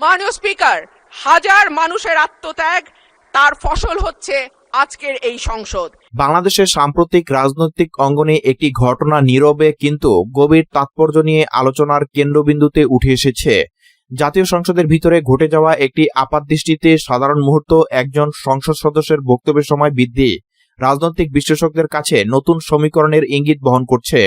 মাননীয় স্পিকার, হাজার মানুষের আত্মত্যাগ তার ফসল হচ্ছে আজকের এই সংসদ। বাংলাদেশের সাম্প্রতিক রাজনৈতিক অঙ্গনে একটি ঘটনা নীরবে কিন্তু গভীর তাৎপর্য নিয়ে আলোচনার কেন্দ্রবিন্দুতে উঠে এসেছে। জাতীয় সংসদের ভিতরে ঘটে যাওয়া একটি আপাতদৃষ্টিতে সাধারণ মুহূর্ত একজন সংসদ সদস্যের বক্তব্যের সময় বৃদ্ধি রাজনৈতিক বিশ্লেষকদের কাছে নতুন সমীকরণের ইঙ্গিত বহন করছে।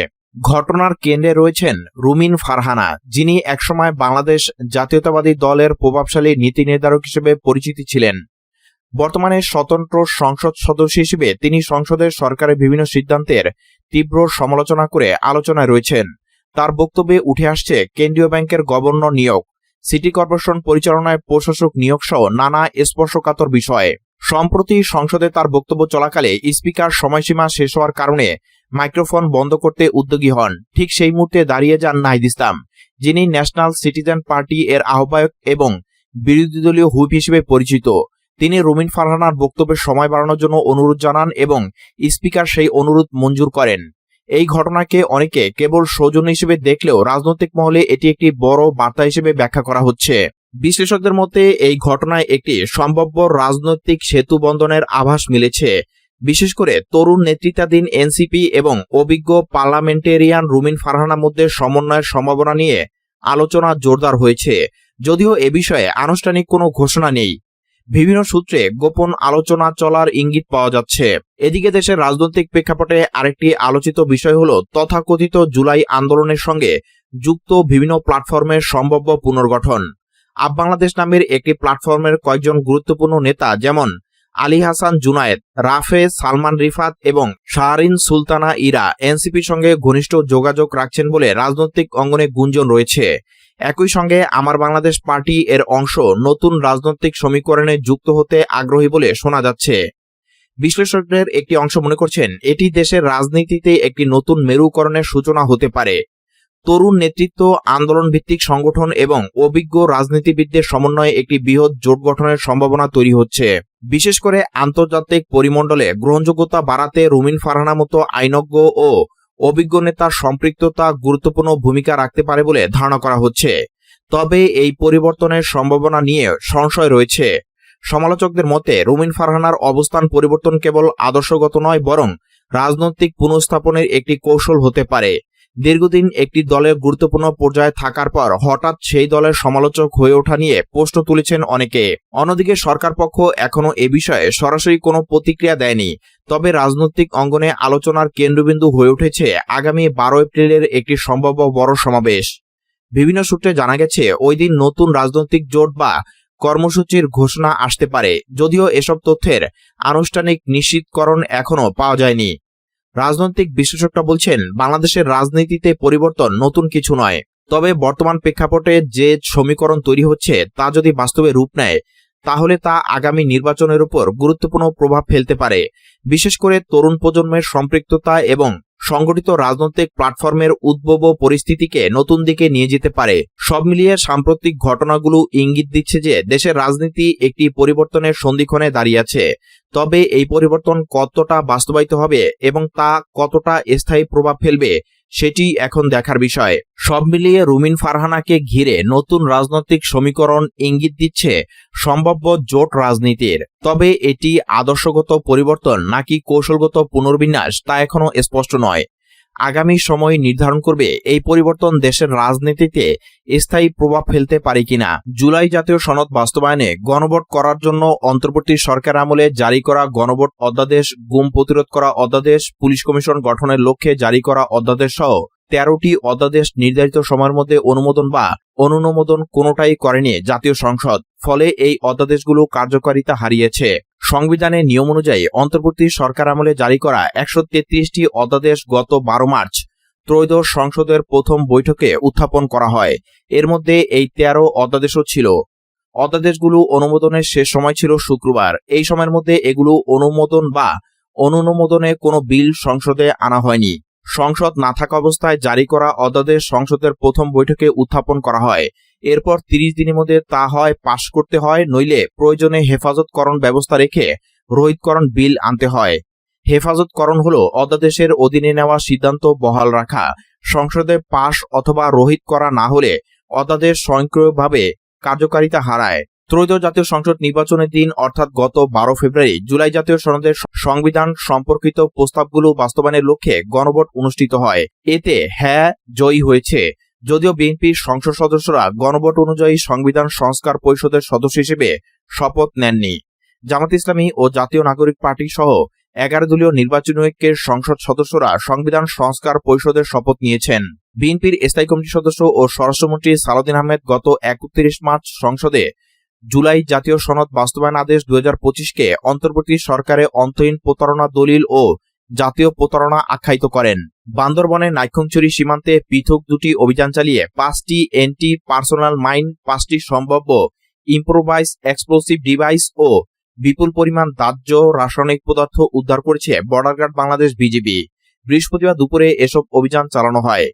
ঘটনার কেন্দ্রে রয়েছেন রুমিন ফারহানা, যিনি একসময় বাংলাদেশ জাতীয়তাবাদী দলের প্রভাবশালী নীতি নির্ধারক হিসেবে পরিচিত ছিলেন। বর্তমানে স্বতন্ত্র সংসদ সদস্য হিসেবে তিনি সংসদের সরকারের বিভিন্ন সিদ্ধান্তের তীব্র সমালোচনা করে আলোচনায় রয়েছেন। তার বক্তব্যে উঠে আসছে কেন্দ্রীয় ব্যাংকের গভর্নর নিয়োগ, সিটি কর্পোরেশন পরিচালনায় প্রশাসক নিয়োগ সহ নানা স্পর্শকাতর বিষয়। সম্প্রতি সংসদে তার বক্তব্য চলাকালে স্পিকার সময়সীমা শেষ হওয়ার কারণে মাইক্রোফোন বন্ধ করতে উদ্যোগী হন। ঠিক সেই মুহূর্তে দাঁড়িয়ে যান নাহিদ ইসলাম, যিনি ন্যাশনাল সিটিজেন পার্টি এর আহ্বায়ক এবং বিরোধী দলীয় হুইপ হিসেবে পরিচিত। তিনি রুমিন ফারহানার বক্তব্যের সময় বাড়ানোর জন্য অনুরোধ জানান এবং স্পিকার সেই অনুরোধ মঞ্জুর করেন। এই ঘটনাকে অনেকে কেবল সৌজন্য হিসেবে দেখলেও রাজনৈতিক মহলে এটি একটি বড় বার্তা হিসেবে ব্যাখ্যা করা হচ্ছে। বিশ্লেষকদের মতে এই ঘটনায় একটি সম্ভাব্য রাজনৈতিক সেতু বন্ধনের আভাস মিলেছে। বিশেষ করে তরুণ নেতৃত্বাধীন এনসিপি এবং অভিজ্ঞ পার্লামেন্টেরিয়ান রুমিন ফারহানার মধ্যে সমন্বয়ের সম্ভাবনা নিয়ে আলোচনা জোরদার হয়েছে, যদিও এ বিষয়ে আনুষ্ঠানিক কোনো ঘোষণা নেই। বিভিন্ন সূত্রে গোপন আলোচনা চলার ইঙ্গিত পাওয়া যাচ্ছে। এদিকে দেশের রাজনৈতিক প্রেক্ষাপটে আরেকটি আলোচিত বিষয় হল তথাকথিত জুলাই আন্দোলনের সঙ্গে যুক্ত বিভিন্ন প্ল্যাটফর্মের সম্ভাব্য পুনর্গঠন। আপ বাংলাদেশ নামের একটি প্ল্যাটফর্মের কয়েকজন গুরুত্বপূর্ণ নেতা যেমন আলী হাসান জুনায়েদ, রাফে সালমান রিফাত এবং শাহরিন সুলতানা ইরা এনসিপির সঙ্গে ঘনিষ্ঠ যোগাযোগ রাখছেন বলে রাজনৈতিক অঙ্গনে গুঞ্জন রয়েছে। একই সঙ্গে আমার বাংলাদেশ পার্টি এর অংশ নতুন রাজনৈতিক সমীকরণে যুক্ত হতে আগ্রহী বলে শোনা যাচ্ছে। বিশ্লেষকদের একটি অংশ মনে করছেন এটি দেশের রাজনীতিতে একটি নতুন মেরুকরণের সূচনা হতে পারে। তরুণ নেতৃত্ব, আন্দোলন ভিত্তিক সংগঠন এবং অভিজ্ঞ রাজনীতিবিদদের সমন্বয়ে একটি বৃহৎ জোট গঠনের সম্ভাবনা তৈরি হচ্ছে। বিশেষ করে আন্তর্জাতিক পরিমণ্ডলে গ্রহণযোগ্যতা বাড়াতে রুমিন ফারহানার মতো আইনজ্ঞ ও অভিজ্ঞ নেতার সম্পৃক্ততা গুরুত্বপূর্ণ ভূমিকা রাখতে পারে বলে ধারণা করা হচ্ছে। তবে এই পরিবর্তনের সম্ভাবনা নিয়ে সংশয় রয়েছে। সমালোচকদের মতে রুমিন ফারহানার অবস্থান পরিবর্তন কেবল আদর্শগত নয়, বরং রাজনৈতিক পুনঃস্থাপনের একটি কৌশল হতে পারে। দীর্ঘদিন একটি দলের গুরুত্বপূর্ণ পর্যায়ে থাকার পর হঠাৎ সেই দলের সমালোচক হয়ে ওঠা নিয়ে প্রশ্ন তুলেছেন অনেকে। অন্যদিকে সরকার পক্ষ এখনো এ বিষয়ে সরাসরি কোনো প্রতিক্রিয়া দেয়নি। তবে রাজনৈতিক অঙ্গনে আলোচনার কেন্দ্রবিন্দু হয়ে উঠেছে আগামী 12 এপ্রিলের একটি সম্ভাব্য বড় সমাবেশ। বিভিন্ন সূত্রে জানা গেছে ওই দিন নতুন রাজনৈতিক জোট বা কর্মসূচির ঘোষণা আসতে পারে, যদিও এসব তথ্যের আনুষ্ঠানিক নিশ্চিতকরণ এখনো পাওয়া যায়নি। রাজনৈতিক বিশ্লেষকরা বলছেন বাংলাদেশের রাজনীতিতে পরিবর্তন নতুন কিছু নয়, তবে বর্তমান প্রেক্ষাপটে যে সমীকরণ তৈরি হচ্ছে তা যদি বাস্তবে রূপ নেয় তাহলে তা আগামী নির্বাচনের উপর গুরুত্বপূর্ণ প্রভাব ফেলতে পারে। বিশেষ করে তরুণ প্রজন্মের সম্পৃক্ততা এবং সংগঠিত রাজনৈতিক প্ল্যাটফর্মের উদ্ভব পরিস্থিতিকে নতুন দিকে নিয়ে যেতে পারে। সব মিলিয়ে সাম্প্রতিক ঘটনাগুলো ইঙ্গিত দিচ্ছে যে দেশের রাজনীতি একটি পরিবর্তনের সন্ধিক্ষণে দাঁড়িয়ে আছে। তবে এই পরিবর্তন কতটা বাস্তবায়িত হবে এবং তা কতটা স্থায়ী প্রভাব ফেলবে সেটি এখন দেখার বিষয়। সব মিলিয়ে রুমিন ফারহানাকে ঘিরে নতুন রাজনৈতিক সমীকরণ ইঙ্গিত দিচ্ছে সম্ভাব্য জোট রাজনীতির। তবে এটি আদর্শগত পরিবর্তন নাকি কৌশলগত পুনর্বিন্যাস তা এখনো স্পষ্ট নয়। আগামী সময় নির্ধারণ করবে এই পরিবর্তন দেশের রাজনীতিতে স্থায়ী প্রভাব ফেলতে পারে কিনা। জুলাই জাতীয় সনদ বাস্তবায়নে গণভোট করার জন্য অন্তর্বর্তী সরকার আমলে জারি করা গণভোট অধ্যাদেশ, গুম প্রতিরোধ করা অধ্যাদেশ, পুলিশ কমিশন গঠনের লক্ষ্যে জারি করা অধ্যাদেশ সহ 13টি অধ্যাদেশ নির্ধারিত সময়ের মধ্যে অনুমোদন বা অনুমোদন কোনোটাই করেনি জাতীয় সংসদ। ফলে এই অধ্যাদেশগুলো কার্যকারিতা হারিয়েছে। সংবিধানের নিয়ম অনুযায়ী অন্তর্বর্তী সরকার আমলে জারি করা 133টি অধ্যাদেশ গত 12 মার্চ ত্রয়োদশ সংসদের প্রথম বৈঠকে উত্থাপন করা হয়। এর মধ্যে এই 13 অধ্যাদেশও ছিল। অধ্যাদেশগুলো অনুমোদনের শেষ সময় ছিল শুক্রবার। এই সময়ের মধ্যে এগুলো অনুমোদন বা অনুমোদনে কোনো বিল সংসদে আনা হয়নি। সংসদ না থাকা অবস্থায় জারি করা অধ্যাদেশ সংসদের প্রথম বৈঠকে উত্থাপন করা হয়। এরপর 30 দিনের মধ্যে তা হয় পাশ করতে হয়, নইলে প্রয়োজনে হেফাজতকরণ ব্যবস্থা রেখে রোহিতকরণ বিল আনতে হয়। হেফাজতকরণ হলো অধ্যাদেশের অধীনে নেওয়া সিদ্ধান্ত বহাল রাখা। সংসদে পাশ অথবা রোহিত করা না হলে অধ্যাদেশ স্বয়ংক্রিয়ভাবে কার্যকারিতা হারায়। ত্রয়োদশ জাতীয় সংসদ নির্বাচনের দিন অর্থাৎ গত 12 ফেব্রুয়ারি জুলাই জাতীয় সনদের সংবিধান সম্পর্কিত প্রস্তাবগুলো বাস্তবায়নের লক্ষ্যে গণভোট অনুষ্ঠিত হয়। এতে হ্যাঁ জয়ী হয়েছে, যদিও বিএনপির সংসদ সদস্যরা গণভোট অনুযায়ী সংবিধান সংস্কার পরিষদের সদস্য হিসেবে শপথ নেননি। জামাত ইসলামী ও জাতীয় নাগরিক পার্টি সহ 11 দলীয় নির্বাচনী ঐক্যের সংসদ সদস্যরা সংবিধান সংস্কার পরিষদের শপথ নিয়েছেন। বিএনপির স্থায়ী কমিটির সদস্য ও স্বরাষ্ট্রমন্ত্রী সালাউদ্দিন আহমেদ গত 31 মার্চ সংসদে জুলাই জাতীয় সনদ বাস্তবায়ন আদেশ 2025-কে অন্তর্বর্তী সরকারে অন্তহীন প্রতারণা দলিল ও জাতীয় প্রতারণা আখ্যায়িত করেন। বান্দরবনের নাইক্ষ্যংছড়ি সীমান্তে পৃথক 2টি অভিযান চালিয়ে 5টি এন্টি পার্সোনাল মাইন, 5টি সম্ভাব্য ইম্প্রোভাইজ এক্সপ্লোসিভ ডিভাইস ও বিপুল পরিমাণ দাহ্য রাসায়নিক পদার্থ উদ্ধার করেছে বর্ডার গার্ড বাংলাদেশ বিজিবি। বৃহস্পতিবার দুপুরে এসব অভিযান চালানো হয়।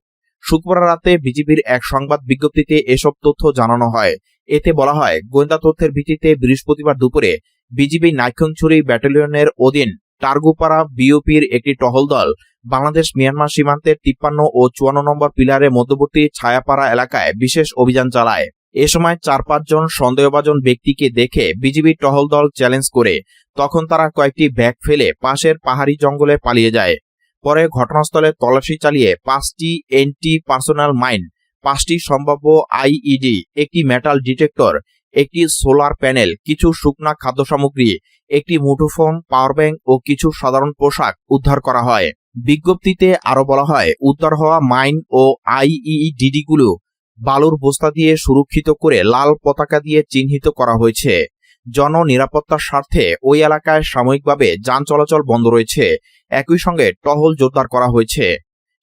শুক্রবার রাতে বিজিবির এক সংবাদ বিজ্ঞপ্তিতে এসব তথ্য জানানো হয়। এতে বলা হয়, গোয়েন্দা তথ্যের ভিত্তিতে বৃহস্পতিবার দুপুরে বিজিবি নাইক্ষ্যংছড়ি ব্যাটালিয়নের অধীন টার্গুপাড়া বিওপির একটি টহল দল বাংলাদেশ মিয়ানমার সীমান্তের 53 ও 54 নম্বর পিলারের মধ্যবর্তী ছায়াপাড়া এলাকায় বিশেষ অভিযান চালায়। এ সময় 4-5 জন সন্দেহভাজন ব্যক্তিকে দেখে বিজিবির টহল দল চ্যালেঞ্জ করে তখন তারা কয়েকটি ব্যাগ ফেলে পাশের পাহাড়ি জঙ্গলে পালিয়ে যায়। পরে ঘটনাস্থলে তল্লাশি চালিয়ে 5টি এন্টি পার্সোনাল মাইন, 5টি সম্ভাব্য আইইডি, একটি মেটাল ডিটেক্টর, একটি সোলার প্যানেল, কিছু শুকনা খাদ্য সামগ্রী, একটি মুঠোফোন, পাওয়ার ব্যাংক ও কিছু সাধারণ পোশাক উদ্ধার করা হয়। বিজ্ঞপ্তিতে আরো বলা হয়, উদ্ধার হওয়া মাইন ও আইইডিগুলো বালুর বস্তা দিয়ে সুরক্ষিত করে লাল পতাকা দিয়ে চিহ্নিত করা হয়েছে। জননিরাপত্তার স্বার্থে ওই এলাকায় সাময়িকভাবে যান চলাচল বন্ধ রয়েছে। একই সঙ্গে টহল জোরদার করা হয়েছে।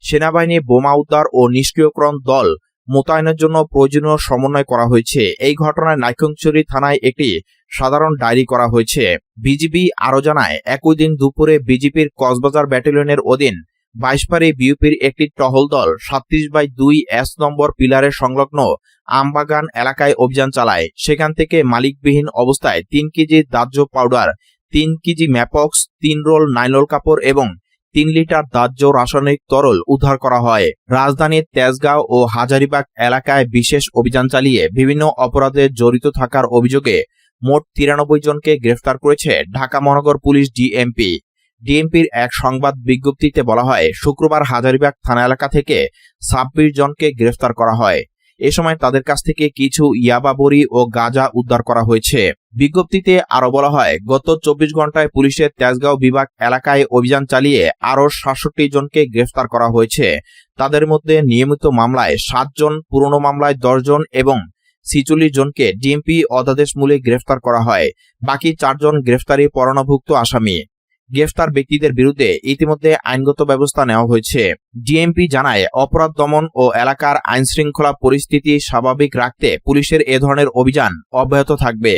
সেনাবাহিনী বোমা উদ্ধার ও নিষ্ক্রিয়করণ দল মোতায়েনের জন্য প্রয়োজনীয় সমন্বয় করা হয়েছে। এই ঘটনায় নাইক্ষ্যংছড়ি থানায় একটি সাধারণ ডায়েরি করা হয়েছে। বিজিবি আরো জানায়, একই দিন দুপুরে বিজিবির কক্সবাজার ব্যাটালিয়নের অধীন 22 পাড়ি বিউপির একটি টহল দল 37/2 S নম্বর পিলারের সংলগ্ন আমবাগান এলাকায় অভিযান চালায়। সেখান থেকে মালিকবিহীন অবস্থায় 3 কেজি দাহ্য পাউডার, 3 কেজি ম্যাপক্স, 3 রোল নাইলন কাপড় এবং 3 লিটার দাহ্য রাসায়নিক তরল উদ্ধার করা হয়। রাজধানীর তেজগাঁও ও হাজারীবাগ এলাকায় বিশেষ অভিযান চালিয়ে বিভিন্ন অপরাধে জড়িত থাকার অভিযোগে মোট 93 জনকে গ্রেফতার করেছে ঢাকা মহানগর পুলিশ ডিএমপি। ডিএমপির এক সংবাদ বিজ্ঞপ্তিতে বলা হয়, শুক্রবার হাজারীবাগ থানা এলাকা থেকে 26 জনকে গ্রেফতার করা হয়। এ সময় তাদের কাছ থেকে কিছু ইয়াবা বড়ি ও গাঁজা উদ্ধার করা হয়েছে। বিজ্ঞপ্তিতে আরো বলা হয়, গত 24 ঘন্টায় পুলিশের তেজগাঁও বিভাগ এলাকায় অভিযান চালিয়ে আরো 67 জনকে গ্রেফতার করা হয়েছে। তাদের মধ্যে নিয়মিত মামলায় 7 জন, পুরনো মামলায় 10 জন এবং 46 জনকে ডিএমপি অধ্যাদেশমূলক গ্রেফতার করা হয়। বাকি 4 জন গ্রেফতারি পরোয়ানাভুক্ত আসামি। গ্রেফতার ব্যক্তিদের বিরুদ্ধে ইতিমধ্যে আইনগত ব্যবস্থা নেওয়া হয়েছে। ডিএমপি জানায়, অপরাধ দমন ও এলাকার আইনশৃঙ্খলা পরিস্থিতি স্বাভাবিক রাখতে পুলিশের এ ধরনের অভিযান অব্যাহত থাকবে।